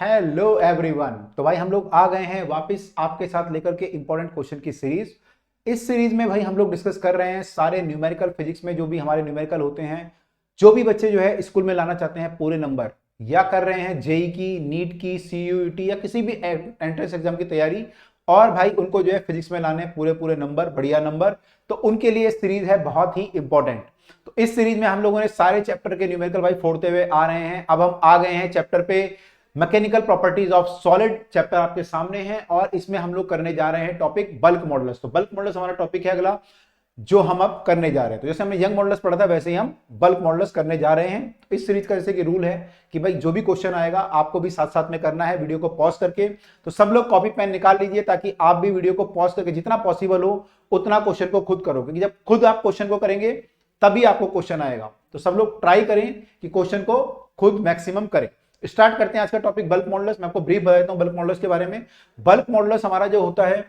Hello everyone. तो भाई हम लोग आ गए हैं वापस आपके साथ लेकर के इंपॉर्टेंट क्वेश्चन की सीरीज। इस सीरीज में भाई हम लोग डिस्कस कर रहे हैं सारे न्यूमेरिकल फिजिक्स में जो भी हमारे न्यूमेरिकल होते हैं, जो भी बच्चे जो है स्कूल में लाना चाहते हैं पूरे नंबर, या कर रहे हैं जेई की, नीट की, सीयूईटी या किसी भी एंट्रेंस एग्जाम की तैयारी, और भाई उनको जो है फिजिक्स में लाने पूरे पूरे नंबर, बढ़िया नंबर, तो उनके लिए सीरीज है बहुत ही इंपॉर्टेंट। तो इस सीरीज में हम लोगों ने सारे चैप्टर के न्यूमेरिकल भाई फोड़ते हुए आ रहे हैं। अब हम आ गए हैं चैप्टर पे mechanical properties of solid. Chapter आपके सामने है और इसमें हम लोग करने जा रहे हैं टॉपिक बल्क मॉडुलस। तो बल्क मॉडुलस हमारा टॉपिक है अगला जो हम अब करने जा रहे हैं। तो जैसे हमने यंग मॉडुलस पढ़ा था वैसे ही हम बल्क मॉडुलस करने जा रहे हैं। तो इस सीरीज का जैसे कि रूल है कि भाई जो भी क्वेश्चन आएगा आपको भी साथ साथ में करना है, वीडियो को पॉज करके। तो सब लोग कॉपी पेन निकाल लीजिए ताकि आप भी वीडियो को पॉज करके जितना पॉसिबल हो उतना क्वेश्चन को खुद करो, क्योंकि जब खुद आप क्वेश्चन को करेंगे तभी आपको क्वेश्चन आएगा। तो सब लोग ट्राई करें कि क्वेश्चन को खुद मैक्सिमम करें। स्टार्ट करते हैं आज का टॉपिक बल्क मॉडुलस। मैं आपको ब्रीफ बता देता हूं बल्क मॉडुलस के बारे में। बल्क मॉडुलस हमारा जो होता है,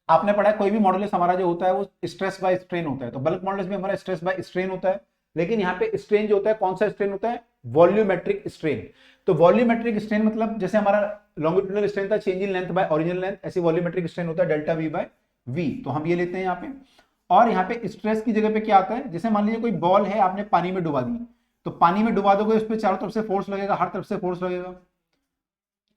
आपने पढ़ा है कोई भी मॉडुलस हमारा जो होता है वो स्ट्रेस बाय स्ट्रेन होता है। तो बल्क मॉडुलस में हमारा स्ट्रेस बाय स्ट्रेन होता है, लेकिन यहाँ पे स्ट्रेन जो होता है कौन सा स्ट्रेन होता है? Volumetric strain. तो वॉल्यूमेट्रिक स्ट्रेन मतलब जैसे हमारा लॉन्गिट्यूडनल स्ट्रेन था change in length bye original length, ऐसे वॉल्यूमेट्रिक स्ट्रेन होता है डेल्टा वी बाय वी। तो हम ये लेते हैं यहाँ पे। और यहाँ पे स्ट्रेस की जगह पे क्या आता है? जैसे मान लीजिए कोई बॉल है आपने पानी में डुबा दी, तो पानी में डुबा दोगे उस पर चारों तरफ से फोर्स लगेगा, हर तरफ से फोर्स लगेगा।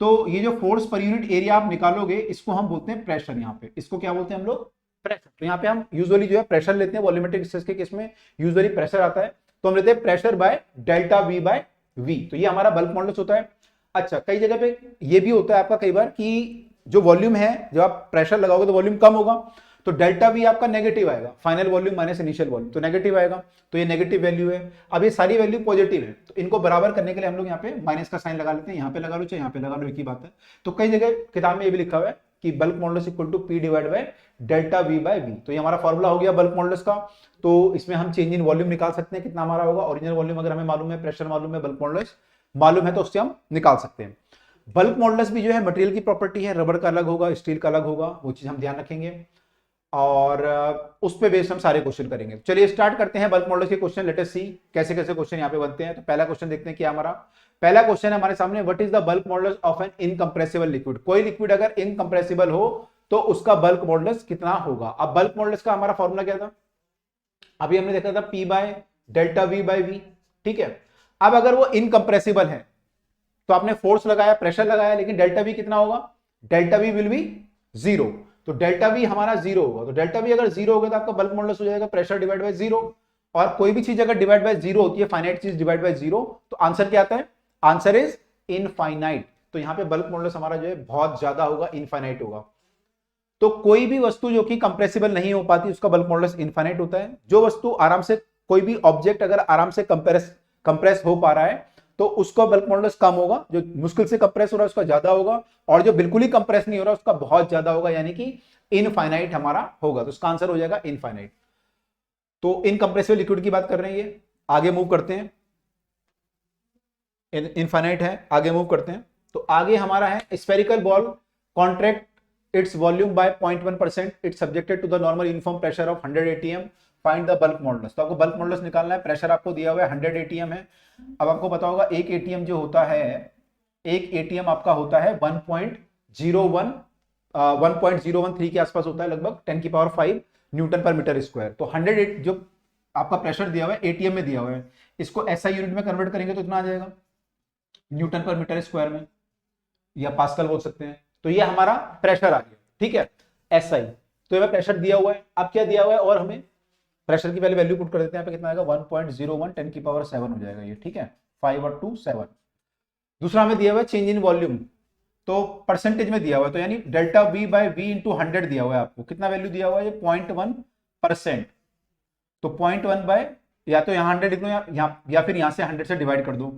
तो ये जो फोर्स पर यूनिट एरिया आप निकालोगे इसको हम बोलते हैं प्रेशर। यहाँ पे इसको क्या बोलते हैं हम लोग? प्रेशर। तो यहाँ पे हम यूजुअली जो है प्रेशर लेते हैं, वॉल्यूमेट्रिक स्ट्रेस के केस में यूजुअली प्रेशर आता है, तो हम लेते हैं pressure by delta V by V. तो ये हमारा बल्क मॉडुलस होता है। अच्छा, कई जगह पे ये भी होता है आपका कई बार कि जो वॉल्यूम है जब आप प्रेशर लगाओगे तो वॉल्यूम कम होगा, तो डेल्टा वी आपका नेगेटिव आएगा, final volume minus initial volume, तो नेगेटिव आएगा। तो ये नेगेटिव वैल्यू है। अब ये सारी वैल्यू पॉजिटिव है, तो इनको बराबर करने के लिए हम लोग यहाँ पे माइनस का साइन लगा लेते हैं। यहाँ पे लगा लो चाहे यहाँ पे लगा लो, एक ही बात है। तो कई जगह किताब में ये भी लिखा हुआ है कि bulk modulus equal to P divide by delta V by V. तो ये हमारा फॉर्मूला हो गया बल्क मॉडुलस का। तो इसमें हम चेंज इन वॉल्यूम निकाल सकते हैं, कितना हमारा होगा ओरिजिनल वॉल्यूम अगर हमें मालूम है, प्रेशर मालूम है, बल्क मॉडुलस मालूम है, तो उससे हम निकाल सकते हैं। बल्क मॉडुलस भी जो है मटेरियल की प्रॉपर्टी है, रबड़ का अलग होगा, स्टील का अलग होगा, वो चीज हम ध्यान रखेंगे और उस पे बेस्ड हम सारे क्वेश्चन करेंगे। चलिए स्टार्ट करते हैं बल्क मॉडुलस के क्वेश्चन। लेट अस सी कैसे कैसे क्वेश्चन यहाँ पे बनते हैं। तो पहला क्वेश्चन देखते हैं क्या हमारा पहला क्वेश्चन है हमारे सामने, what is the bulk modulus of an incompressible liquid. कोई लिक्विड अगर इनकंप्रेसिबल हो तो उसका बल्क मॉडुलस कितना होगा। अब बल्क मॉडुलस का हमारा फॉर्मूला क्या था? अभी हमने देखा था P by delta V by V, ठीक है। अब अगर वो इनकंप्रेसिबल है तो आपने फोर्स लगाया, प्रेशर लगाया, लेकिन डेल्टा वी कितना होगा? Delta we will be zero. तो डेल्टा वी हमारा जीरो होगा। तो डेल्टा वी अगर जीरो होगा तो आपका बल्क मॉडुलस हो जाएगा प्रेशर डिवाइड बाय जीरो। और कोई भी चीज अगर डिवाइड बाय जीरो होती है, फाइनाइट चीज डिवाइड बाय जीरो, तो आंसर क्या आता है? Answer is infinite. तो यहाँ पे बल्क मॉडुलस हमारा जो है बहुत ज्यादा होगा, इनफाइनाइट होगा। तो कोई भी वस्तु जो कि कंप्रेसिबल नहीं हो पाती उसका बल्क मॉडुलस इनफाइनाइट होता है। जो वस्तु आराम से, कोई भी ऑब्जेक्ट अगर आराम से कंप्रेस हो पा रहा है तो उसका बल्क मॉडुलस कम होगा, जो मुश्किल से कंप्रेस हो रहा है उसका ज्यादा होगा, और जो बिल्कुल ही कंप्रेस नहीं हो रहा उसका बहुत ज्यादा होगा, यानी कि इनफाइनाइट हमारा होगा। तो इसका आंसर हो जाएगा इनफाइनाइट। तो इनकंप्रेसिबल लिक्विड की बात कर रहे हैं ये। आगे मूव करते हैं, इनफाइनाइट है, आगे मूव करते हैं। तो आगे हमारा है spherical ball contract its volume by 0.1%, it's subjected to the normal uniform pressure of 100 atm, find the bulk modulus। तो आपको बल्क मॉडुलस निकालना है। प्रेशर आपको दिया हुआ है 100 atm है। अब आपको पता होगा एक एटीएम जो होता है, एक एटीएम आपका होता है 1.013 के आसपास होता है, लगभग 10 की पावर 5 न्यूटन पर मीटर स्क्वायर। तो 100 जो आपका प्रेशर दिया हुआ है एटीएम में दिया हुआ है, इसको एसआई यूनिट में कन्वर्ट करेंगे तो इतना आ जाएगा न्यूटन पर मीटर स्क्वायर में, या पास्कल बोल सकते हैं। तो ये हमारा प्रेशर आ गया, ठीक है, एसआई। तो ये प्रेशर दिया हुआ है। अब क्या दिया हुआ है, और हमें प्रेशर की पहले वैल्यू पुट कर देते हैं। यहाँ पे कितना आएगा? 1.01 10 की पावर 7 हो जाएगा ये, ठीक है, 5 और 2 7। दूसरा हमें दिया हुआ है चेंज इन वॉल्यूम, तो परसेंटेज में दिया हुआ है, तो यानी delta V by V into 100 दिया हुआ है आपको। कितना वैल्यू दिया हुआ है? 0.1%। तो 0.1 बाय, या तो यहाँ 100 लिख दो या फिर यहाँ से 100 से डिवाइड कर दो,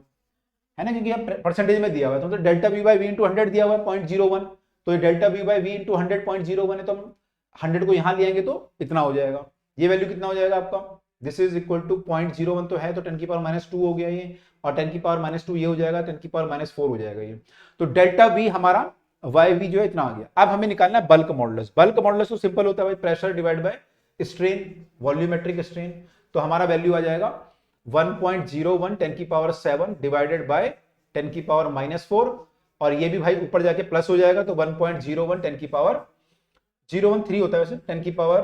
है ना, क्योंकि यहाँ परसेंटेज में दिया हुआ है। तो delta V by V into 100 दिया हुआ है 0.01, तो ये delta V by V into 100 0.01 है, तो हम 100 को यहाँ ले आएंगे तो इतना हो जाएगा। ये वैल्यू कितना हो जाएगा आपका? दिस इज इक्वल टू 0.01 तो है, तो 10 की पावर -2 हो गया ये, और 10 की पावर -2 ये हो जाएगा, 10 की पावर -4 हो जाएगा ये। तो डेल्टा वी हमारा वाई वी जो है इतना आ गया। अब हमें निकालना है बल्क मॉडुलस। बल्क मॉडुलस तो सिंपल होता है भाई, pressure divide by strain, volumetric strain. तो हमारा वैल्यू आ जाएगा 1.01 10 की पावर 7 डिवाइडेड बाय 10 की पावर -4 और ये भी भाई ऊपर जाके प्लस हो जाएगा, तो 1.01 10 की पावर 013 होता है वैसे, 10 की पावर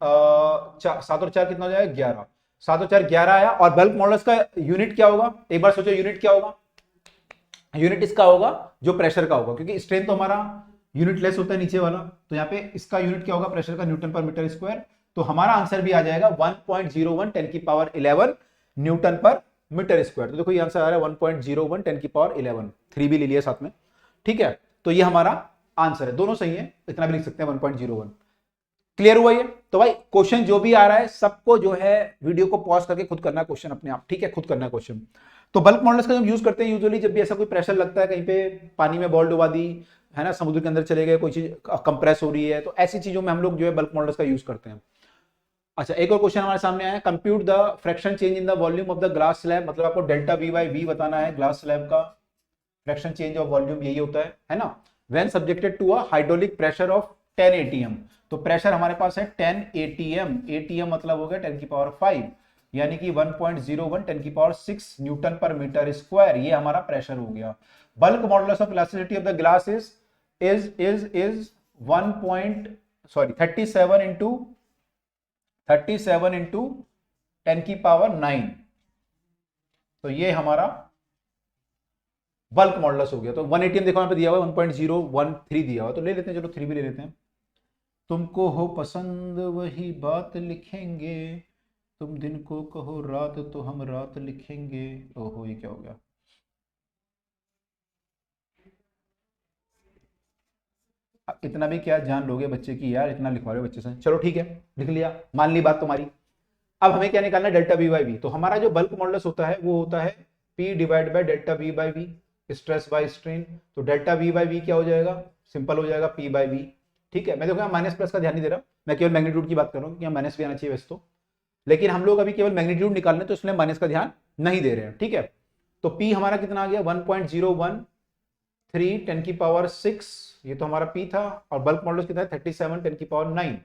7 और 4 कितना हो जाएगा 11, 7 और 4 11 आया। और बल्क मॉडुलस का यूनिट क्या होगा, एक बार सोचो यूनिट क्या होगा, यूनिट इसका होगा जो प्रेशर का होगा, क्योंकि स्ट्रेन तो हमारा यूनिटलेस होता है नीचे वाला, तो यहाँ पे इसका यूनिट क्या होगा प्रेशर का, न्यूटन पर मीटर स्क्वायर। तो हमारा आंसर भी आ जाएगा 1.01 10 की पावर 11 न्यूटन पर मीटर स्क्वायर। तो देखो ये आंसर आ रहा है 1.01 10 की पावर 11, 3 भी ले लिया साथ में, ठीक है। तो ये हमारा आंसर है, दोनों सही है, इतना भी लिख सकते हैं 1.01। क्लियर हुआ ये? तो भाई क्वेश्चन जो भी आ रहा है सबको जो है वीडियो को पॉज करके खुद करना है क्वेश्चन अपने आप, ठीक है, खुद करना है क्वेश्चन। तो बल्क मॉडल्स का हम यूज करते हैं यूजुअली जब भी ऐसा कोई प्रेशर लगता है, कहीं पे पानी में बॉल डुबा दी है ना, समुद्र के अंदर चले गए, कोई चीज कंप्रेस हो रही है, तो ऐसी चीजों में हम लोग जो है बल्क मॉडल्स का यूज करते हैं। अच्छा, एक और क्वेश्चन हमारे सामने आया, compute the fraction change in the volume of the glass slab, मतलब आपको डेल्टा वी बाई वी बताना है, ग्लास स्लैब का फ्रैक्शन चेंज ऑफ वॉल्यूम यही होता है ना, when subjected to a hydraulic pressure of 10 atm। तो प्रेशर हमारे पास है 10 atm, atm मतलब हो गया 10 की पावर 5, यानी कि 1.01 10 की पावर 6 न्यूटन पर मीटर स्क्वायर, ये हमारा प्रेशर हो गया। Bulk modulus of elasticity of the glass is 37 into 10 की पावर 9। तो ये हमारा बल्क मॉडुलस हो गया। तो 1 atm देखो यहाँ पे दिया हुआ है 1.013 दिया हुआ, तो ले लेते हैं, चलो 3 भी ले लेते हैं। तुमको हो पसंद वही बात लिखेंगे, तुम दिन को कहो रात तो हम रात लिखेंगे। ओहो ये क्या हो गया, इतना भी क्या जान लोगे बच्चे की यार, इतना लिखवा रहे हो बच्चे से। चलो ठीक है, लिख लिया, मान ली बात तुम्हारी। अब हमें क्या निकालना है, डेल्टा वी बाई वी। तो हमारा जो बल्क मॉडुलस होता है वो होता है P divide by delta V by V, stress by strain. तो डेल्टा वी बाई वी क्या हो जाएगा, सिंपल हो जाएगा P बाई वी, ठीक है। मैं देखो यहाँ माइनस प्लस का ध्यान नहीं दे रहा, मैं केवल मैग्नीट्यूड की बात कर रहा हूँ, यहाँ माइनस भी आना चाहिए वैसे तो, लेकिन हम लोग अभी केवल मैग्नीट्यूड निकालने, तो इसलिए माइनस का ध्यान नहीं दे रहे हैं, ठीक है। तो P हमारा कितना आ गया 1.013 10 की पावर 6, ये तो हमारा P था, और बल्क मॉडुलस कितना है 37 10 की पावर 9।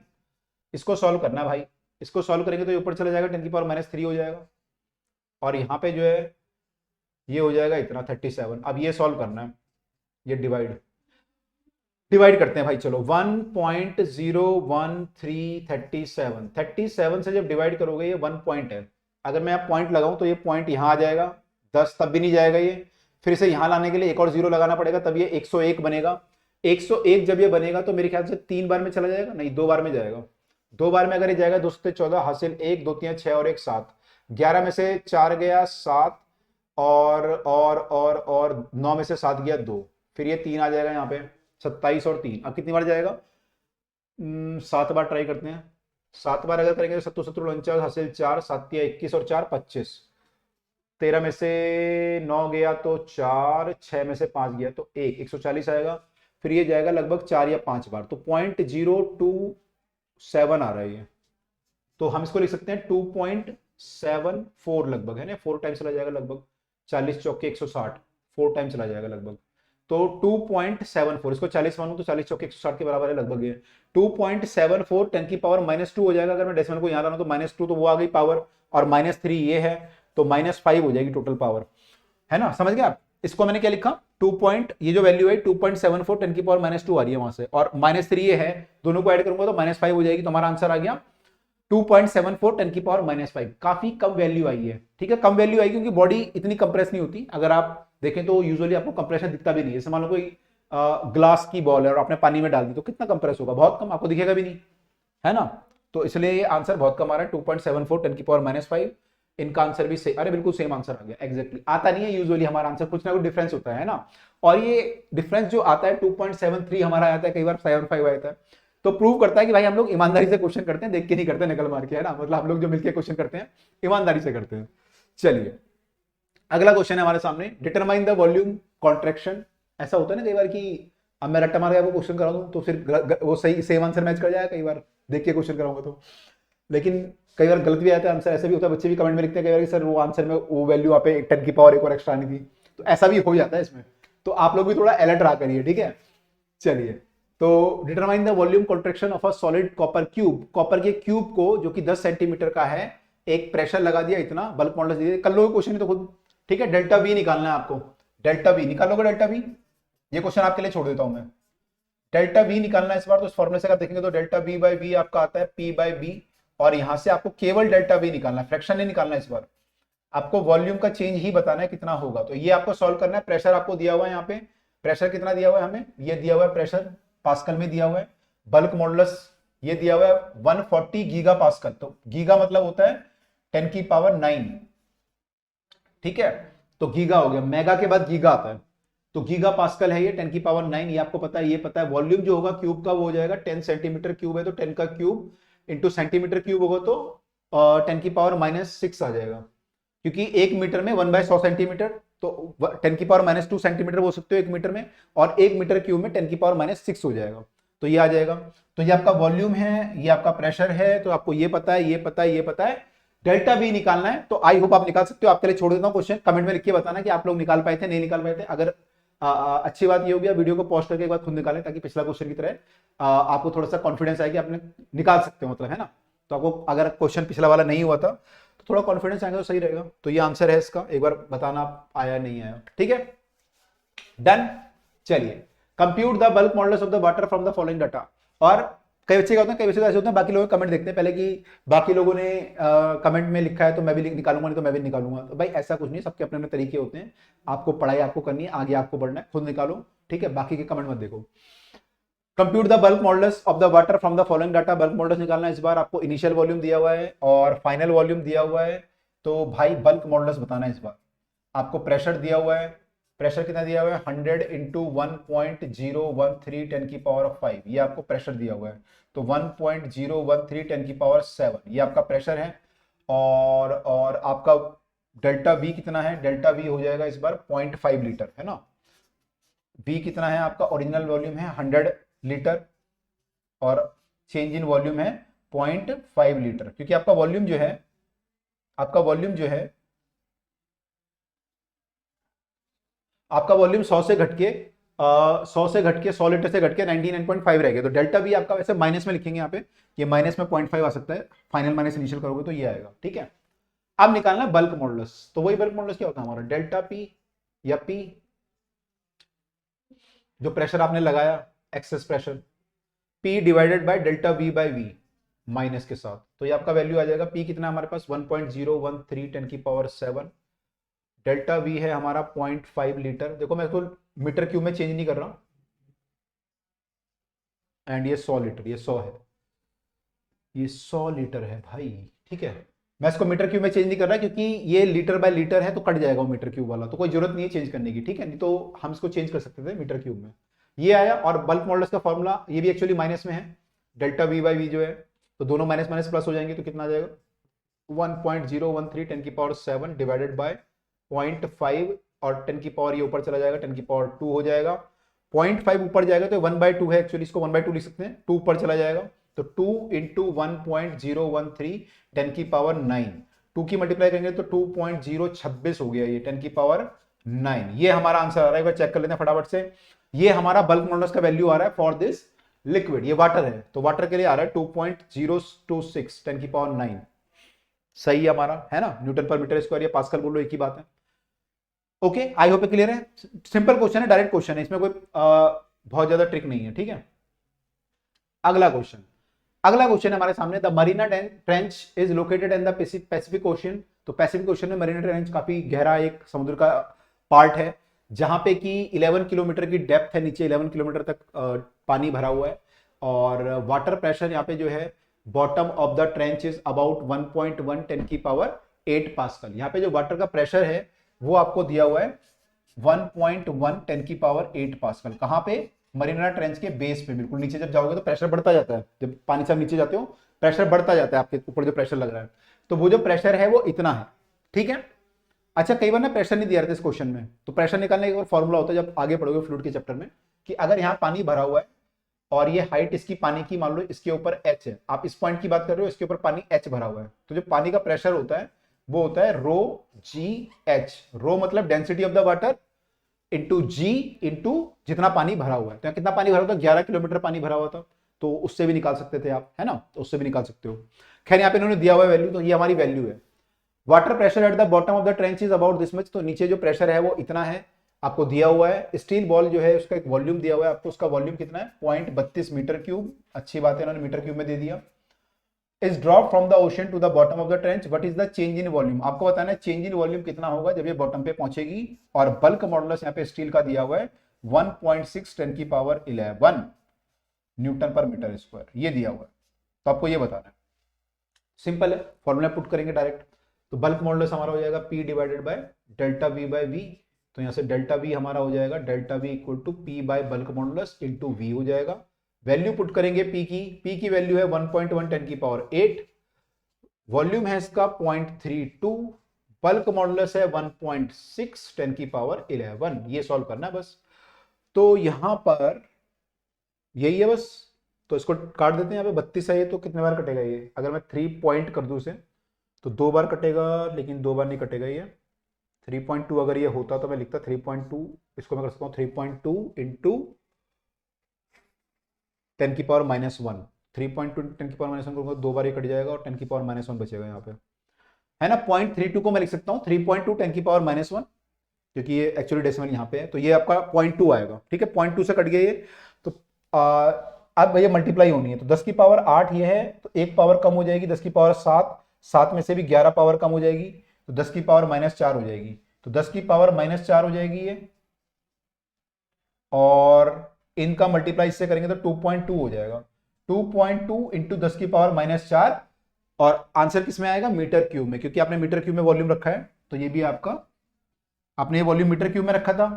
इसको सॉल्व करना है भाई, इसको सॉल्व करेंगे तो ये ऊपर चला जाएगा 10 की पावर -3 हो जाएगा, और यहाँ पे जो है ये हो जाएगा इतना 37। अब ये सॉल्व करना है, ये डिवाइड करते हैं भाई, चलो 1.01337, 37 से जब डिवाइड करोगे ये 1 पॉइंट है, अगर मैं यहाँ पॉइंट लगाऊं तो ये पॉइंट यहाँ आ जाएगा 10, तब भी नहीं जाएगा ये, फिर इसे यहाँ लाने के लिए एक और जीरो लगाना पड़ेगा, तब ये 101 बनेगा। 101 जब ये बनेगा तो मेरे ख्याल से 3 बार में चला जाएगा, नहीं 2 बार में जाएगा, 2 बार में अगर ये जाएगा 2 से 14 हासिल 1 2 3 6 और 1 7, 11 में से 4 गया 7, और 9 में से 7 गया 2, फिर ये 3 आ जाएगा यहाँ पे 27 और 3। अब कितनी बार जाएगा, 7 बार ट्राई करते हैं, 7 बार अगर करेंगे तो 7 49 हासिल 4, 7 21 और 4 25, 13 में से 9 गया तो 4, 6 में से 5 गया तो 1, 140 आएगा, फिर ये जाएगा लगभग 4 या 5 बार, तो 0.027 आ रहा है ये, तो हम इसको लिख सकते हैं 2.74 लगभग, है ना, 4 टाइम चला जाएगा लगभग, 40 चौके 160, 4 टाइम चला जाएगा लगभग, तो 2.74, इसको 40 मानूं तो 40 चौके 160 के बराबर है लगभग, ये 2.74 10 की पावर -2 हो जाएगा। अगर मैं डेसिमल को यहाँ लाऊं तो -2 तो वो आ गई पावर, और -3 ये है, तो -5 हो जाएगी टोटल पावर, है ना, समझ गए आप। इसको मैंने क्या लिखा, ये जो वैल्यू है 2.74 10 की पावर -2 आ रही है वहां से, और -3 ये है, दोनों को ऐड करूंगा तो -5 हो जाएगी, तो हमारा आंसर आ गया 2.74 10 की पावर -5। काफी कम वैल्यू आई है, ठीक है, कम वैल्यू आई क्योंकि बॉडी इतनी कंप्रेस नहीं होती। अगर आप देखें तो यूजुअली आपको कंप्रेशन दिखता भी नहीं है, जैसे मान लो कोई ग्लास की बॉल है और आपने पानी में डाल दी तो कितना कंप्रेस होगा, बहुत कम, आपको दिखेगा भी नहीं, है ना। तो इसलिए ये आंसर बहुत कम आ रहा है 2.74 10 की पावर -5। इनका आंसर भी अरे बिल्कुल सेम आंसर आ गया, एग्जैक्टली आता नहीं है यूजुअली हमारा आंसर, कुछ ना कुछ डिफरेंस होता है ना, और ये डिफरेंस जो आता है 2.73 हमारा आता है, कई बार 75 आता है, तो प्रूव करता है कि भाई हम लोग ईमानदारी से क्वेश्चन करते हैं, देख के नहीं करते नकल मार के, है ना, मतलब हम लोग जो मिलकर क्वेश्चन करते हैं ईमानदारी से करते हैं। चलिए अगला क्वेश्चन है हमारे सामने, डिटरमाइन द वॉल्यूम कॉन्ट्रैक्शन। ऐसा होता है ना कई बार कि अब मैं रट्टा मार के आपको क्वेश्चन करा दूं तो फिर वो सही सेम आंसर मैच कर जाएगा, कई बार देख के क्वेश्चन कराऊंगा तो, लेकिन कई बार गलत भी आता है आंसर, ऐसा भी होता है, बच्चे भी कमेंट में लिखते हैं कई बार कि सर वो आंसर में वो वैल्यू आप 10 की पावर 1 और एक्स्ट्रा नहीं थी, तो ऐसा भी हो जाता है इसमें, तो आप लोग भी थोड़ा अलर्ट रहा करिए, ठीक है। चलिए, तो determine the volume contraction of a solid copper cube, copper के क्यूब को जो कि 10 सेंटीमीटर का है, एक प्रेशर लगा दिया इतना, बल्क मॉडुलस दिया, कर लो क्वेश्चन तो खुद, ठीक है। डेल्टा वी निकालना है आपको, डेल्टा वी निकालोगे, डेल्टा वी ये क्वेश्चन आपके लिए छोड़ देता हूं मैं। डेल्टा वी निकालना है इस बार, तो इस फॉर्मूले से अगर देखेंगे तो डेल्टा वी बाई वी आपका आता है पी बाई बी, और यहां से आपको केवल डेल्टा वी निकालना है, फ्रैक्शन नहीं निकालना है इस बार, आपको वॉल्यूम का चेंज ही बताना है कितना होगा। तो ये आपको सॉल्व करना है। प्रेशर आपको दिया हुआ है, यहाँ पे प्रेशर कितना दिया हुआ है हमें, ये दिया हुआ है प्रेशर पास्कल में दिया हुआ है। बल्क मॉडुलस ये दिया हुआ है 140 गीगा पास्कल, तो गीगा मतलब होता है 10 की पावर 9, ठीक है, तो गीगा हो गया, मेगा के बाद गीगा आता है, तो गीगा पास्कल है ये 10 की पावर 9, ये आपको पता है, ये पता है। वॉल्यूम जो होगा क्यूब का वो हो जाएगा 10 सेंटीमीटर क्यूब है, तो 10 का क्यूब इंटू सेंटीमीटर क्यूब होगा तो 10 की पावर -6 आ जाएगा, क्योंकि 1 मीटर में 1/100 सेंटीमीटर, तो 10 की पावर -2 सेंटीमीटर बोल सकते हो 1 मीटर में, और 1 मीटर क्यूब में 10 की पावर -6 हो जाएगा, तो ये आ जाएगा। तो ये आपका वॉल्यूम है, ये आपका प्रेशर है, तो आपको ये पता है, ये पता है, ये पता है, डेल्टा वी निकालना है। तो आई होप आप निकाल सकते हो। आपके लिए छोड़ देता हूं क्वेश्चन, कमेंट में लिख के बताना कि आप लोग निकाल पाए थे नहीं निकाल पाए थे। अगर अच्छी बात ये होगी वीडियो को पॉज करके एक बार खुद निकालें, ताकि पिछला क्वेश्चन की तरह आपको थोड़ा सा कॉन्फिडेंस आए कि आपने निकाल सकते हो, मतलब है ना। तो आपको अगर क्वेश्चन पिछला वाला नहीं हुआ था तो थोड़ा कॉन्फिडेंस आएगा तो सही रहेगा। तो ये आंसर है इसका, एक बार बताना आप आया नहीं आया, ठीक है, डन। चलिए, compute the bulk modulus of the water from the following data. और कई बच्चे क्या होते हैं, कई बच्चे ऐसे होते हैं, बाकी लोगों के कमेंट देखते हैं पहले कि बाकी लोगों ने कमेंट में लिखा है तो मैं भी निकालूंगा, नहीं तो मैं भी निकालूंगा। तो भाई ऐसा कुछ नहीं, सबके अपने अपने तरीके होते हैं। आपको पढ़ाई आपको करनी है, आगे आपको बढ़ना है, खुद निकालो, ठीक है, बाकी के कमेंट मत देखो। Compute the bulk modulus of the water from the following data. Bulk modulus निकालना है इस बार, आपको इनिशियल वॉल्यूम दिया हुआ है और फाइनल वॉल्यूम दिया हुआ है। तो भाई बल्क मॉडुलस बताना है इस बार। आपको प्रेशर दिया हुआ है, प्रेशर कितना दिया हुआ है 100 इंटू 1.013 10 की पावर 5, ये आपको प्रेशर दिया हुआ है। तो 1.013 10 की पावर 7 ये आपका प्रेशर है। और आपका डेल्टा वी कितना है, डेल्टा वी हो जाएगा इस बार 0.5 लीटर, है ना। वी कितना है आपका, ओरिजिनल वॉल्यूम है 100 लीटर और चेंज इन वॉल्यूम है 0.5 लीटर, क्योंकि आपका वॉल्यूम जो है, आपका वॉल्यूम जो है, आपका वॉल्यूम 100 से घट के 100 लीटर से घट के 99.5 रह गया। तो डेल्टा वी आपका वैसे माइनस में लिखेंगे यहाँ पे, ये माइनस में 0.5 आ सकता है, फाइनल माइनस इनिशियल करोगे तो ये आएगा, ठीक है। अब निकालना है बल्क मॉडुलस। तो वही बल्क मॉडुलस क्या होता है हमारा, डेल्टा पी या पी, जो प्रेशर आपने लगाया excess pressure, P divided by delta V by V minus के साथ। तो ये आपका वैल्यू आ जाएगा, P कितना हमारे पास 1.013 10 की पावर 7, डेल्टा V है हमारा 0.5 लीटर। देखो मैं तो मीटर क्यूब में चेंज नहीं कर रहा, एंड ये 100 लीटर, ये 100 है, ये 100 लीटर है भाई, ठीक है। मैं इसको मीटर क्यूब में चेंज नहीं कर रहा क्योंकि ये लीटर बाय लीटर है, तो कट जाएगा वो मीटर क्यूब वाला, तो कोई जरूरत नहीं है चेंज करने की, ठीक है। नहीं तो हम इसको चेंज कर सकते थे मीटर क्यूब में। ये आया, और बल्क मॉडुलस का फॉर्मूला ये भी एक्चुअली माइनस में है, डेल्टा वी बाई वी जो है, तो दोनों माइनस माइनस प्लस हो जाएंगे, तो कितना आ जाएगा 1.013 10 की पावर 7 डिवाइडेड बाय 0.5, और 10 की पावर ये ऊपर चला जाएगा, 10 की पावर 2 हो जाएगा, 0.5 ऊपर जाएगा तो 1/2 है एक्चुअली, इसको 1/2 लिख सकते हैं, 2 ऊपर चला जाएगा, तो 2 इंटू 1.013 10 की पावर 9, 2 की मल्टीप्लाई करेंगे तो 2.026 हो गया, ये 10 की पावर 9। ये हमारा आंसर आ रहा है, एक बार चेक कर लेते हैं फटाफट से। ये हमारा बल्क मॉडुलस का वैल्यू आ रहा है फॉर दिस लिक्विड, ये वाटर है, तो वाटर के लिए आ रहा है 2.026 10 की पावर 9, सही है हमारा, है ना। न्यूटन पर मीटर स्क्वायर या पास्कल बोलो, एक ही बात है। ओके, आई होप क्लियर है। सिंपल क्वेश्चन है, डायरेक्ट क्वेश्चन है, इसमें कोई बहुत ज्यादा ट्रिक नहीं है, ठीक है। अगला क्वेश्चन, अगला क्वेश्चन है हमारे सामने, the Marina trench is located in the Pacific ocean. तो पैसिफिक ओशन में मरीना ट्रेंच काफी गहरा एक समुद्र का पार्ट है, जहां पे कि 11 किलोमीटर की डेप्थ है, नीचे 11 किलोमीटर तक पानी भरा हुआ है, और वाटर प्रेशर यहाँ पे जो है bottom of the trench is about 1.1 10 की पावर 8 पास्कल। यहाँ पे जो वाटर का प्रेशर है वो आपको दिया हुआ है 1.1 10 की पावर 8 पास्कल। कहां पे, मरीना ट्रेंच के बेस पे, बिल्कुल नीचे जब जाओगे तो प्रेशर बढ़ता जाता है, जब पानी से आप नीचे जाते हो प्रेशर बढ़ता जाता है, आपके ऊपर जो प्रेशर लग रहा है, तो वो जो प्रेशर है वो इतना है, ठीक है। अच्छा, कई बार ना प्रेशर नहीं दिया रहता इस क्वेश्चन में, तो प्रेशर निकालने का फॉर्मूला होता है, जब आगे पढ़ोगे फ्लूइड के चैप्टर में, कि अगर यहाँ पानी भरा हुआ है और ये हाइट इसकी पानी की मान लो इसके ऊपर h है, आप इस पॉइंट की बात कर रहे हो, इसके ऊपर पानी h भरा हुआ है, तो जो पानी का प्रेशर होता है वो होता है रो जी एच। रो मतलब density of the water into g into जितना पानी भरा हुआ है। तो कितना पानी भरा हुआ था, 11 किलोमीटर पानी भरा हुआ था, तो उससे भी निकाल सकते थे आप, है ना, तो उससे भी निकाल सकते हो। खैर यहाँ पे इन्होंने दिया हुआ वैल्यू, तो ये हमारी वैल्यू है। Water pressure at the bottom of the trench is about this much, तो नीचे जो प्रेशर है वो इतना है, आपको दिया हुआ है स्टील बॉल जो है उसका एक वॉल्यूम दिया हुआ है आपको, उसका वॉल्यूम कितना है 0.32 मीटर क्यूब, अच्छी बात है इन्होंने मीटर क्यूब में दे दिया। Is drop from the ocean to the bottom of the trench, what is the change in volume, आपको बताना है चेंज इन वॉल्यूम कितना होगा जब ये बॉटम पे पहुंचेगी। और बल्क मॉडुलस यहाँ पे स्टील का दिया हुआ है 1.6 10 की पावर 11 न्यूटन पर मीटर स्क्वायर, ये दिया हुआ है। तो आपको ये बताना है, सिंपल है, फॉर्मूला पुट करेंगे डायरेक्ट। तो बल्क मॉडुलस हमारा हो जाएगा P divided by delta V by V, तो यहाँ से डेल्टा V हमारा हो जाएगा delta V equal to P by bulk modulus into V हो जाएगा। वैल्यू पुट करेंगे P की वैल्यू है 1.1 10 की पावर 8, वॉल्यूम है इसका 0.32, बल्क मॉडुलस है 1.6 10 की पावर 11, ये सॉल्व करना है बस। तो यहां पर यही है बस, तो इसको काट देते हैं, यहाँ पे 32 है ये, तो कितने बार कटेगा ये, अगर मैं 3 पॉइंट कर दूं इसे तो 2 बार कटेगा, लेकिन 2 बार नहीं कटेगा ये। 3.2 अगर ये होता तो मैं लिखता 3.2, इसको मैं कर सकता हूँ 3.2 इंटू 10 की पावर -1, 3.2 10 की पावर -1 करूंगा 2 बार ये कट जाएगा और 10 की पावर -1 बचेगा यहाँ पे, है ना। 0.32 को मैं लिख सकता हूँ 3.2 10 की पावर -1, क्योंकि ये एक्चुअली डेसिमल यहाँ पे है, तो ये आपका 0.2 आएगा, ठीक है। 0.2 से कट गया ये, तो अब भैया मल्टीप्लाई होनी है, तो 10 की पावर 8 ये है, तो एक पावर कम हो जाएगी, 10 की पावर 7, 7 में से भी 11 पावर कम हो जाएगी, तो 10 की पावर -4 हो जाएगी, तो 10 की पावर -4 हो जाएगी ये, और इनका मल्टीप्लाई इससे करेंगे तो 2.2 हो जाएगा, 2.2 इंटू 10 की पावर -4, और आंसर किस में आएगा, मीटर क्यूब में, क्योंकि आपने मीटर क्यूब में वॉल्यूम रखा है, तो ये भी आपका, आपने ये वॉल्यूम मीटर क्यूब में रखा था,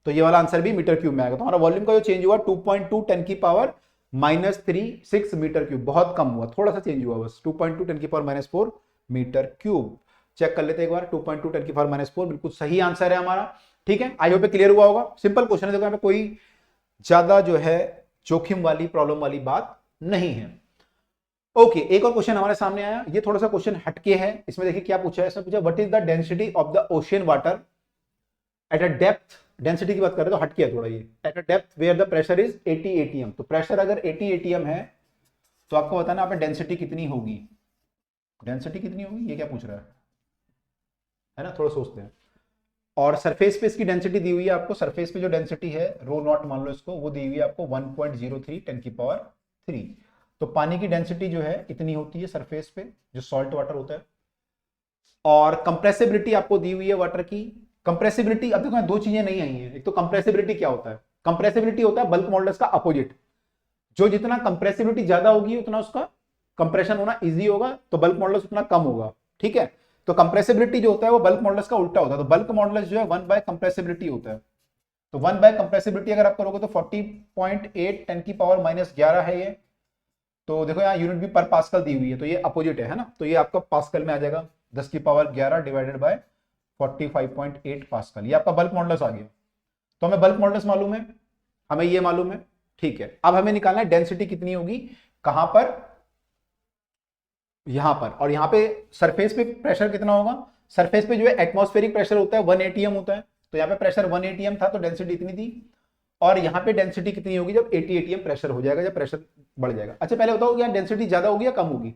तो ये वाला आंसर भी मीटर क्यूब में आएगा। तो हमारा वॉल्यूम का जो चेंज हुआ 2.2 10 की पावर -36 मीटर क्यूब, बहुत कम हुआ, थोड़ा सा चेंज हुआ बस, 2.2 10 की पावर -4 मीटर क्यूब। चेक कर लेते हैं एक बार, 2.2 10 की पावर -4 बिल्कुल सही आंसर है हमारा, ठीक है। आई होप क्लियर हुआ होगा, सिंपल क्वेश्चन है, देखो यहाँ पे कोई ज्यादा जो है जोखिम वाली प्रॉब्लम वाली बात नहीं है। ओके, एक और क्वेश्चन हमारे सामने आया, ये थोड़ा सा क्वेश्चन हटके है, इसमें देखिए क्या पूछा है, इसमें पूछा what is the density of the ocean water at a depth, density की बात कर रहे हैं तो हटके है थोड़ा ये, at a depth where the pressure is 80 atm, तो प्रेशर अगर 80 atm है तो आपको बताना आपने डेंसिटी कितनी होगी, डेंसिटी कितनी होगी, ये क्या पूछ रहा है ना, थोड़ा सोचते हैं। और सरफेस पे इसकी डेंसिटी दी हुई है आपको, सरफेस पे जो डेंसिटी है रो नॉट मान लो इसको, वो दी हुई है आपको 1.03 10 की पावर 3, तो पानी की डेंसिटी जो है इतनी होती है सरफेस पे, जो सॉल्ट वाटर होता है। और कंप्रेसिबिलिटी आपको दी हुई है वाटर की, कंप्रेसिबिलिटी, अब देखो दो चीजें नहीं आई हैं, एक तो कंप्रेसिबिलिटी क्या होता है, कंप्रेसिबिलिटी होता है बल्क मॉडुलस का अपोजिट, जो जितना कंप्रेसिबिलिटी ज्यादा होगी उतना उसका कंप्रेशन होना इजी होगा, तो बल्क मॉडुलस उतना कम होगा, ठीक है। तो कंप्रेसिबिलिटी जो होता है वो बल्क मॉडुलस का उल्टा होता है, तो बल्क मॉडुलस जो है 1 बाय कंप्रेसिबिलिटी होता है, तो 1 बाय कंप्रेसिबिलिटी अगर आप करोगे तो 40.8 10 की पावर -11 है ये, तो देखो यहाँ यूनिट भी पर पास्कल दी हुई है, तो ये अपोजिट है ना, तो ये आपका पास्कल में आ जाएगा, 10 की पावर 11 डिवाइडेड बाय 45.8 पास्कल, ये आपका बल्क मॉडुलस आ गया। तो हमें बल्क मॉडुलस मालूम है, हमें ये मालूम है, ठीक है। अब हमें निकालना है डेंसिटी कितनी होगी, कहां पर, यहां पर, और यहां पे सरफेस पे प्रेशर कितना होगा, सरफेस पे जो है एटमॉस्फेरिक प्रेशर होता है 1 atm होता है, तो यहाँ पे प्रेशर 1 atm था तो डेंसिटी इतनी थी, और यहाँ पे डेंसिटी कितनी होगी जब 80 atm प्रेशर हो जाएगा, जब प्रेशर बढ़ जाएगा। अच्छा पहले बताओ क्या डेंसिटी ज्यादा होगी या कम होगी,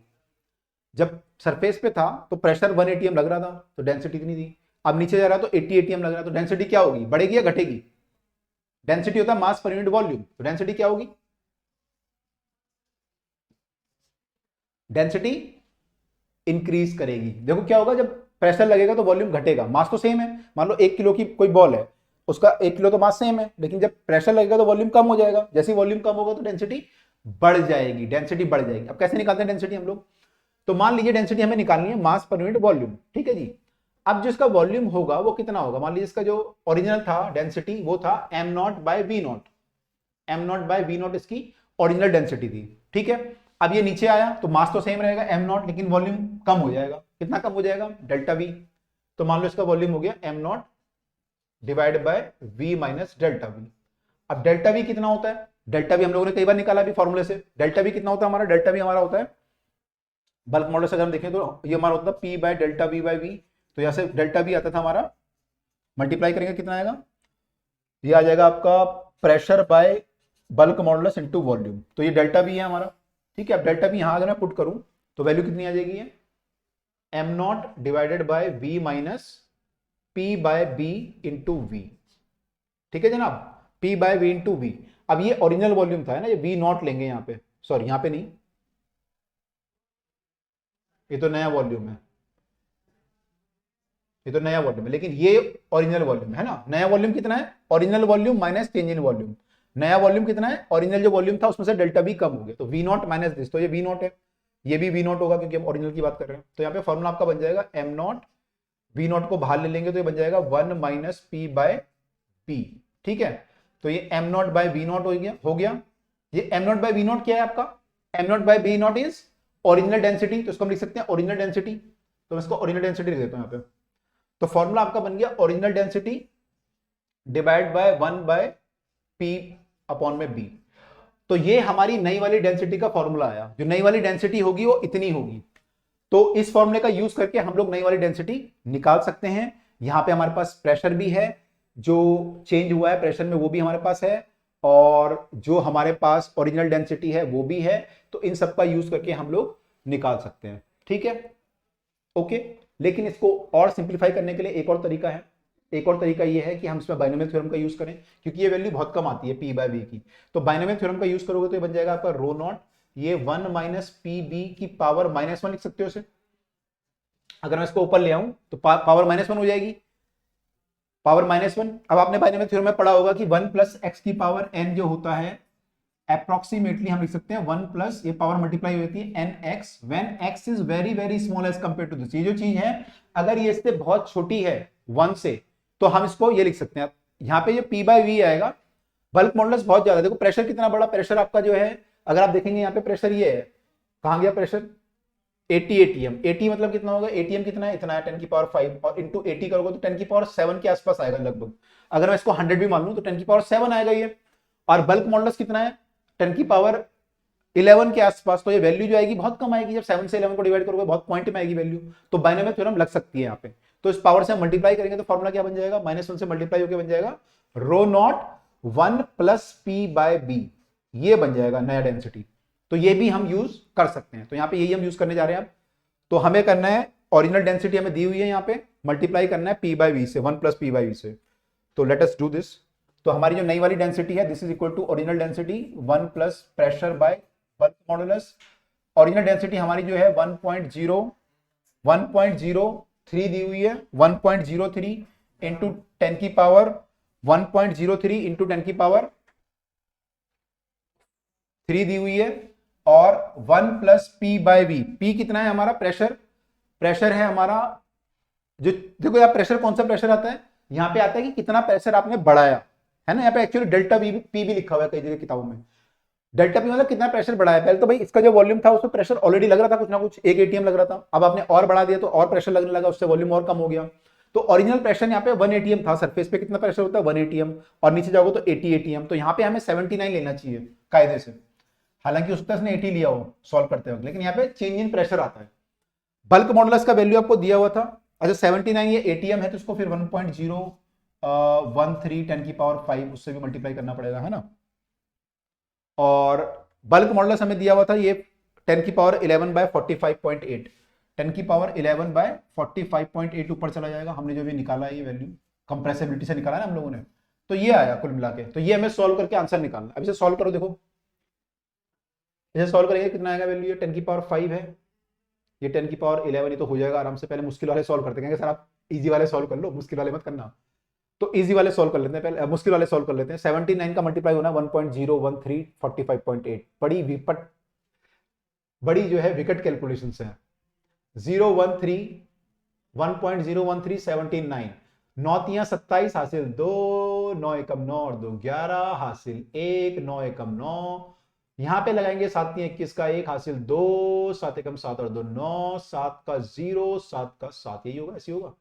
जब सरफेस पे था तो प्रेशर 1 atm लग रहा था तो डेंसिटी इतनी थी, अब नीचे जा रहा है तो 80 atm लग रहा है, तो डेंसिटी क्या होगी, बढ़ेगी या घटेगी, डेंसिटी होता है मास पर यूनिट वॉल्यूम, तो डेंसिटी क्या होगी, डेंसिटी इंक्रीज करेगी। देखो क्या होगा जब प्रेशर लगेगा तो वॉल्यूम घटेगा, मास तो सेम है, मान लो 1 किलो की कोई बॉल है, उसका 1 किलो तो मास सेम है, लेकिन जब प्रेशर लगेगा तो वॉल्यूम कम हो जाएगा, जैसे वॉल्यूम कम होगा तो डेंसिटी बढ़ जाएगी, डेंसिटी बढ़ जाएगी। अब कैसे निकालते हैं डेंसिटी हम लोग, तो मान लीजिए डेंसिटी हमें निकालनी है मास पर यूनिट वॉल्यूम, ठीक है जी। अब जो इसका वॉल्यूम होगा वो कितना होगा, मान लीजिए इसका जो ओरिजिनल था डेंसिटी वो था m0 bye v0, m0 bye v0 इसकी ओरिजिनल डेंसिटी थी, ठीक है। अब ये नीचे आया तो मास तो सेम रहेगा m0, लेकिन वॉल्यूम कम हो जाएगा, कितना कम हो जाएगा, डेल्टा वी, तो मान लो इसका वॉल्यूम हो गया m0 divide by v minus delta we. अब डेल्टा वी कितना होता है, डेल्टा वी हम लोगों ने कई बार निकाला भी फॉर्मूले से, डेल्टा वी कितना होता है हमारा, डेल्टा वी हमारा होता है बल्क मॉडुलस अगर हम देखें तो ये हमारा होता था p by delta V by V, तो यहाँ से डेल्टा वी आता था हमारा, मल्टीप्लाई करेंगे कितना आएगा, ये आ जाएगा आपका pressure by bulk modulus into volume, तो ये डेल्टा वी है हमारा, ठीक है। अब डेल्टा वी यहां अगर मैं पुट करूं तो वैल्यू कितनी आ जाएगी, है m0 divided by v minus p by b into V, ठीक है जनाब, P by V into V. अब ये ओरिजिनल वॉल्यूम था, है ना, ये वी नॉट लेंगे यहाँ पे, सॉरी यहाँ पे नहीं, ये तो नया वॉल्यूम है, ये तो नया वॉल्यूम है, लेकिन ये ओरिजिनल वॉल्यूम है ना। नया वॉल्यूम कितना है, original volume minus change in volume. नया वॉल्यूम कितना है, ओरिजिनल जो वॉल्यूम था उसमें से डेल्टा बी कम हो गया, तो वी नॉट माइनस दिस, तो ये वी नॉट है, ये भी वी नॉट होगा क्योंकि हम ओरिजिनल की बात कर रहे हैं। तो यहाँ पे फॉर्मूला आपका बन जाएगा एम नॉट, वी नॉट को बाहर ले लेंगे तो ये बन जाएगा 1 माइनस पी बाय पी। ठीक है, तो ये M naught by V naught हो गया। ये M naught by V naught क्या है आपका, M naught by V naught is original density, तो इसको हम लिख सकते हैं ओरिजिनल डेंसिटी, तो मैं इसको ओरिजिनल डेंसिटी लिख देता हूं यहाँ पे। तो फॉर्मूला आपका बन गया original density divide by 1 by P upon में बी। तो ये हमारी नई वाली डेंसिटी का फॉर्मूला आया, जो नई वाली डेंसिटी होगी वो इतनी होगी। तो इस फॉर्मूले का यूज करके हम लोग नई वाली डेंसिटी निकाल सकते हैं। यहां पे हमारे पास प्रेशर भी है, जो चेंज हुआ है प्रेशर में वो भी हमारे पास है, और जो हमारे पास ओरिजिनल डेंसिटी है वो भी है। तो इन सब का यूज करके हम लोग निकाल सकते हैं। ठीक है, ओके। लेकिन इसको और सिंप्लीफाई करने के लिए एक और तरीका है, एक और तरीका ये है कि हम इसमें बाइनोमियल थ्योरम का यूज करें, क्योंकि ये वैल्यू बहुत कम आती है पी बाय वी की। तो बाइनोमियल थ्योरम का यूज करोगे तो ये बन जाएगा आपका रो नॉट, ये 1 माइनस पी बी की पावर -1 लिख सकते हो इसे। अगर मैं इसको ऊपर ले आऊं तो पावर -1 हो जाएगी, पावर -1। अब आपने बाइनोमियल थ्योरम में पढ़ा होगा कि 1 प्लस एक्स की पावर n जो होता है, अप्रोक्सीमेटली हम लिख सकते हैं 1 प्लस ये पावर मल्टीप्लाई होती है n x, when x is very very small as compare to this. ये जो चीज है अगर ये इससे बहुत छोटी है 1 से, तो हम इसको ये लिख सकते हैं, यहाँ पे ये पी बाय वी आएगा। बल्क मॉडुलस बहुत ज्यादा, देखो प्रेशर कितना बड़ा, प्रेशर आपका जो है अगर आप देखेंगे यहाँ पे प्रेशर ये है, कहां गया प्रेशर, 80 एटीएम। 80 मतलब कितना होगा, एटीएम कितना है, इतना है 10 की पावर 5, और इंटू 80 करोगे तो 10 की पावर 7 के आसपास आएगा लगभग। अगर मैं इसको 100 भी मान लूं तो 10 की पावर 7 आएगा ये। और बल्क मॉडुलस कितना है, 10 की पावर 11 के आसपास। तो ये वैल्यू जो आएगी बहुत कम आएगी, जब 7 से 11 को डिवाइड करोगे बहुत पॉइंट में आएगी वैल्यू। तो बाइनोमियल थ्योरम लग सकती है यहाँ पे। तो इस पावर से मल्टीप्लाई करेंगे तो फॉर्मूला क्या बन जाएगा, -1 से मल्टीप्लाई होकर बन जाएगा rho naught 1 plus P by b, ये बन जाएगा नया डेंसिटी। तो ये भी हम यूज कर सकते हैं। तो यहाँ पे यही हम यूज करने जा रहे हैं अब। तो हमें करना है ओरिजिनल डेंसिटी हमें दी हुई है यहाँ पे, मल्टीप्लाई करना है पी बाय वी से, 1 प्लस पी बाय वी से। तो लेट अस डू दिस। तो हमारी जो नई वाली डेंसिटी है, this is equal to original density 1 plus pressure by bulk modulus. Original density हमारी जो है 1.03 दी हुई है, 1.03 इंटू 10 की पावर 1.03 इंटू 10 की पावर 3 दी हुई है, और 1 plus P by V. P कितना है हमारा, प्रेशर, प्रेशर है हमारा जो, देखो यार प्रेशर कौन सा प्रेशर आता है, यहाँ पे आता है कि कितना प्रेशर आपने बढ़ाया, है ना। यहाँ पे एक्चुअली डेल्टा वी पी भी लिखा हुआ है कई जगह किताबों में। डेल्टा पी मतलब कितना प्रेशर बढ़ाया। पहले तो भाई इसका जो वॉल्यूम था उसमें प्रेशर ऑलरेडी लग रहा था कुछ ना कुछ, 1 एटीएम लग रहा था। अब आपने और बढ़ा दिया तो और प्रेशर लगने लगा, उससे वॉल्यूम और कम हो गया। तो ओरिजिनल प्रेशर यहाँ पे 1 एटीएम था, सरफेस पे कितना प्रेशर होता है 1 एटीएम, और नीचे जाओगे तो 80 एटीएम। तो यहाँ पे हमें 79 लेना चाहिए कायदे से, हालांकि उस तक ने 80 लिया हो सॉल्व करते वक्त, लेकिन यहाँ पे चेंज इन प्रेशर आता है। बल्क मॉडुलस का वैल्यू आपको दिया हुआ था, अच्छा 79 ये एटीएम है, तो इसको फिर 1.013 10 की पावर 5 उससे भी मल्टीप्लाई करना पड़ेगा, है ना। और बल्क मॉडुलस हमें दिया हुआ था ये 10 की पावर 11 बाय 45.8, 10 की पावर 11 बाय 45.8 ऊपर चला जाएगा। हमने जो भी निकाला है ये वैल्यू कंप्रेसिबिलिटी से निकाला है ना हम लोगों ने, तो ये आया कुल मिला के। तो ये हमें सॉल्व करके आंसर निकालना। अब इसे सॉल्व करो, देखो इसे सॉल्व करेंगे कितना आएगा वैल्यू, ये 10 की पावर 5 है, ये 10 की पावर 11, ये तो हो जाएगा आराम से। पहले मुश्किल वाले सॉल्व करते हैं, सर आप इजी वाले सॉल्व कर लो, मुश्किल वाले मत करना। तो इजी वाले सॉल्व कर लेते हैं, पहले मुश्किल वाले सॉल्व कर लेते हैं। 79 का मल्टीप्लाई होना 1.013 45.8, बड़ी जो है विकट कैलकुलेशन है। 1.013 79, 9 तियां 27 हासिल 2, 9 एकम 9 और 2 11 हासिल 1, 9 एकम 9, यहां पे लगाएंगे 7 तियां 21 का 1 हासिल 2, 7 एकम 7 और 2 9, 7 का 0, 7 का 7, यही होगा, ऐसे होगा।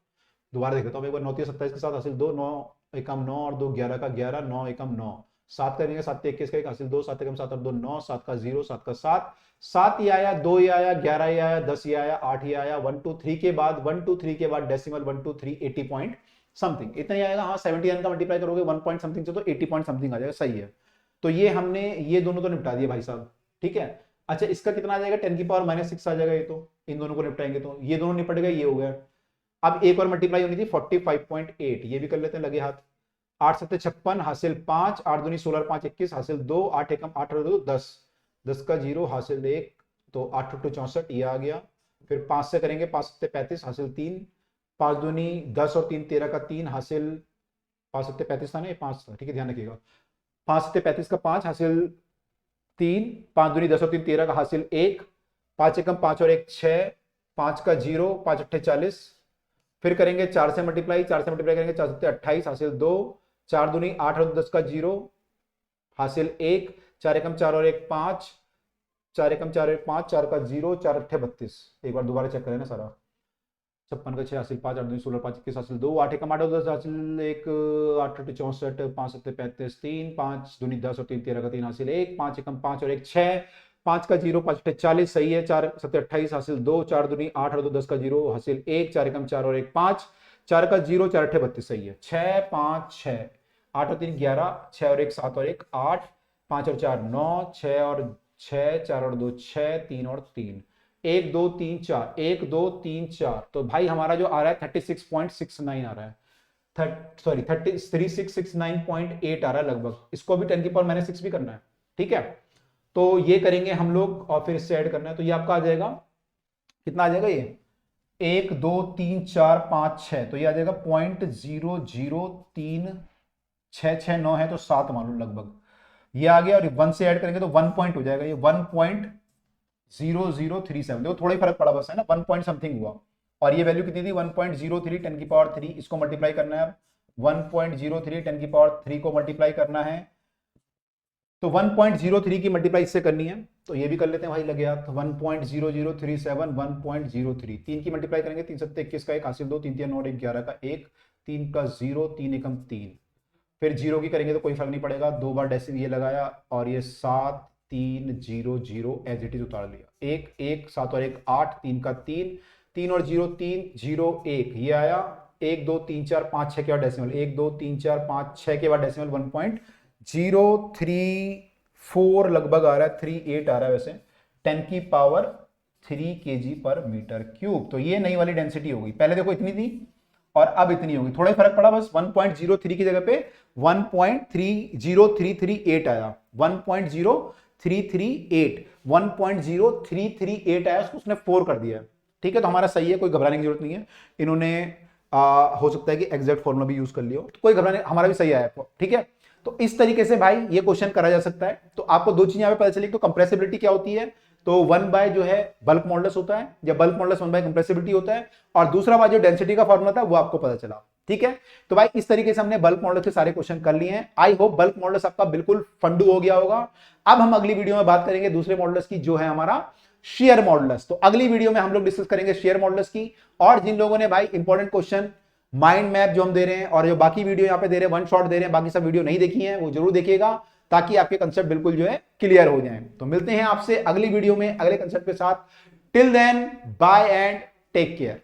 दोबारा देख लेता हूं एक बार, 9 तियां 27 के साथ हासिल 2, 9 एकम 9 और 2 11 का 11, 9 एकम 9, 7 करेंगे 7 तियां 21 का 1 हासिल 2, 7 एकम 7 और 2 9, 7 का 0, 7 का 7, 7 ये आया, 2 ये आया, 11 ये आया, 10 ये आया, 8 ये आया, 1 2 3 के बाद 1 2 3 के बाद डेसिमल 1 2 3 80 पॉइंट समथिंग इतना ही आएगा। हाँ 79 का मल्टीप्लाई करोगे 1 पॉइंट समथिंग से तो 80 पॉइंट समथिंग आ जाएगा, सही है। तो ये हमने ये दोनों तो निपटा दिए भाई साहब, ठीक है। अच्छा इसका कितना आ जाएगा, 10 की पावर -6 आ जाएगा, ये तो इन दोनों को निपटाएंगे तो ये दोनों निपट गए, ये हो गया। अब एक और मल्टीप्लाई होनी थी 45.8, ये भी कर लेते हैं लगे हाथ। 8 7 56 हासिल 5, 8 दूनी 16 5 21 हासिल 2, 8 एकम 8 और 2 10, 10 का 0 हासिल 1, तो 8 8 64 ये आ गया। फिर 5 से करेंगे, 5 7 35 हासिल 3, 5 दूनी 10 और 3 13 का 3 हासिल, 5 7 35 था ना, ये 5 था, ठीक है ध्यान रखिएगा। 5 7 35 का 5 हासिल 3, 5 दूनी 10 और 3 13 का हासिल 1, 5 एकम 5 और 1 6, 5 का 0, 5 8 40। फिर करेंगे 4 से मल्टीप्लाई, 4 से मल्टीप्लाई करेंगे, 4 7 28 हासिल 2, 4 दूनी 8 और 10 का 0 हासिल 1, 4 एकम 4 और 1 5, 4 एकम 4 और 1 5, 4 का 0, 4 8 32। एक बार दोबारा चेक करें ना सारा। 56 का 6 हासिल 5, 8 दूनी 16 5 21 हासिल 2, 8 एकम 8 और 10 हासिल 1, 8 8 64, 5 7 35 3, 5 दूनी 10 और 3 13 का 3 हासिल 1, 5 एकम 5 और 1 6, 5 का 0, 5 8 40 सही है, 4 7 28 हासिल 2, 4 दूनी 8 और 2 10 का 0 हासिल 1, 4 एकम 4 और 1 5, 4 का 0, 4 8 32 सही है। 6 5 6, 8 और 3 11, 6 और 1 7 और 1 8, 5 और 4 9, 6 और 6, 4 और 2 6, 3 और 3, 1 2 3 4, 1 2 3 4, तो भाई हमारा जो आ रहा है 36.69 आ रहा है, सॉरी 3669.8 आ रहा है लगभग। इसको भी 10 की पावर -6 भी करना है, ठीक है। तो ये करेंगे हम लोग और फिर इससे ऐड करना है, तो ये आपका आ जाएगा, कितना आ जाएगा ये, 1 2 3 4 5 6, तो ये आ जाएगा 0.003669 है, तो 7 मान लो लगभग ये आ गया। और 1 से ऐड करेंगे तो 1 पॉइंट हो जाएगा, ये 1.0037, देखो थोड़ा ही फर्क पड़ा बस है ना, 1 पॉइंट समथिंग हुआ। और ये वैल्यू कितनी थी 1.03 10 की पावर 3, इसको मल्टीप्लाई करना है। 1.03 10 की पावर 3 को मल्टीप्लाई करना है, तो 1.03 की मल्टीप्लाई इससे करनी है, तो ये भी कर लेते हैं भाई, लगे हाथ। 1.0037 1.03, 3 की मल्टीप्लाई करेंगे, 3 7 21 का 1 हासिल 2, 3 3 9 1 11 का 1, 3 का 0, 3 एकम 3, फिर 0 की करेंगे तो कोई फर्क नहीं पड़ेगा, 2 बार डेसिमल ये लगाया और ये 7 3 0 0 एज इट इज उतार लिया। 1 1 7 और 1 8, 3 का 3, 3 और 0 3 0 1 ये आया। 1 2 3 4 5 6 के बाद डेसिमल, 1 2 3 4 5 6 के बाद डेसिमल 1.034 लगभग आ रहा है, 38 आ रहा है वैसे, 10 की पावर 3 kg पर मीटर क्यूब। तो ये नई वाली डेंसिटी होगी, पहले देखो इतनी थी और अब इतनी होगी, थोड़ा ही फर्क पड़ा बस। 1.03 की जगह पे 1.30338 आया, 1.0338 1.0338 आया, उसको उसने 4 कर दिया, ठीक है। तो हमारा सही है, कोई घबराने की जरूरत नहीं है। इन्होंने हो सकता है कि एग्जैक्ट फॉर्मूला भी यूज कर लियो, तो कोई घबराने, हमारा भी सही आया, ठीक है। तो इस तरीके से भाई ये क्वेश्चन करा जा सकता है। तो आपको दो चीजें यहां पे पता चली, तो कंप्रेसिबिलिटी क्या होती है, तो 1 बाय जो है बल्क मॉडुलस होता है, या बल्क मॉडुलस 1 बाय कंप्रेसिबिलिटी होता है, और दूसरा बात जो डेंसिटी का फॉर्मूला था वो आपको पता चला, ठीक है। तो भाई इस तरीके से हमने बल्क मॉडुलस के सारे क्वेश्चन कर लिए हैं। आई होप बल्क मॉडुलस आपका बिल्कुल फंडू हो गया होगा। अब हम अगली वीडियो में बात करेंगे दूसरे मॉडुलस की, जो है हमारा शेयर मॉडुलस। तो अगली वीडियो में हम लोग डिस्कस करेंगे शेयर मॉडुलस की। और जिन लोगों ने भाई इंपॉर्टेंट क्वेश्चन, माइंड मैप जो हम दे रहे हैं और जो बाकी वीडियो यहाँ पे दे रहे हैं, वन शॉट दे रहे हैं, बाकी सब वीडियो नहीं देखी है वो जरूर देखिएगा, ताकि आपके कंसेप्ट बिल्कुल जो है क्लियर हो जाए। तो मिलते हैं आपसे अगली वीडियो में अगले कंसेप्ट के साथ। Till then bye and take care.